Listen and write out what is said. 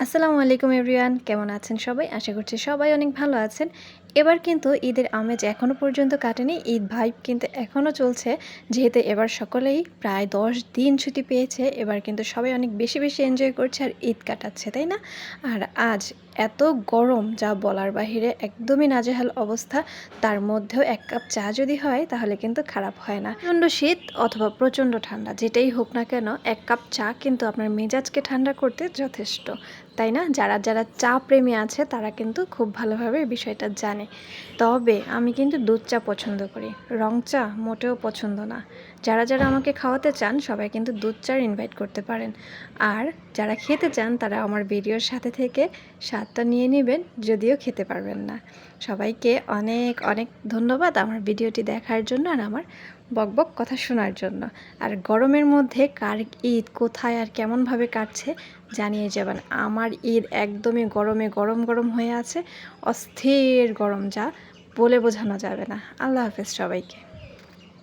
আসসালামু আলাইকুম এভরিওয়ান, কেমন আছেন সবাই? আশা করছি সবাই অনেক ভালো আছেন। এবার কিন্তু ঈদের আমেজ এখনও পর্যন্ত কাটেনি। ঈদ ভাইব কিন্তু এখনও চলছে। যেহেতু এবার সকলেই প্রায় ১০ দিন ছুটি পেয়েছে, এবার কিন্তু সবাই অনেক বেশি, বেশি এনজয় করছে আর ঈদ কাটাচ্ছে, তাই না? আর আজ এত গরম যা বলার বাহিরে, একদমই নাজেহাল অবস্থা। তার মধ্যেও ১ কাপ চা যদি হয় তাহলে কিন্তু খারাপ হয় না। প্রচণ্ড শীত অথবা প্রচণ্ড ঠান্ডা যেটাই হোক না কেন ১ কাপ চা কিন্তু আপনার মেজাজকে ঠান্ডা করতে যথেষ্ট। তাই না? যারা চা প্রেমী আছে তারা কিন্তু খুব ভালোভাবে বিষয়টা জানে। তবে আমি কিন্তু দুধ চা পছন্দ করি। রং চা মোটেও পছন্দ না। যারা আমাকে খাওয়াতে চান সবাই কিন্তু দুধ চার ইনভাইট করতে পারেন। আর যারা খেতে চান তারা আমার ভিডিওর সাথে থেকে স্বাদটা নিয়ে নিবেন, যদিও খেতে পারবেন না। সবাইকে অনেক, অনেক ধন্যবাদ আমার ভিডিওটি দেখার জন্য আর আমার বকবক কথা শোনার জন্য। আর গরমের মধ্যে কার ঈদ কোথায় আর কেমনভাবে কাটছে জানিয়ে যাবেন। আমার ঈদ একদমই গরমে গরম, গরম হয়ে আছে। অস্থির গরম যা বলে বোঝানো যাবে না। আল্লাহ হাফেজ সবাইকে।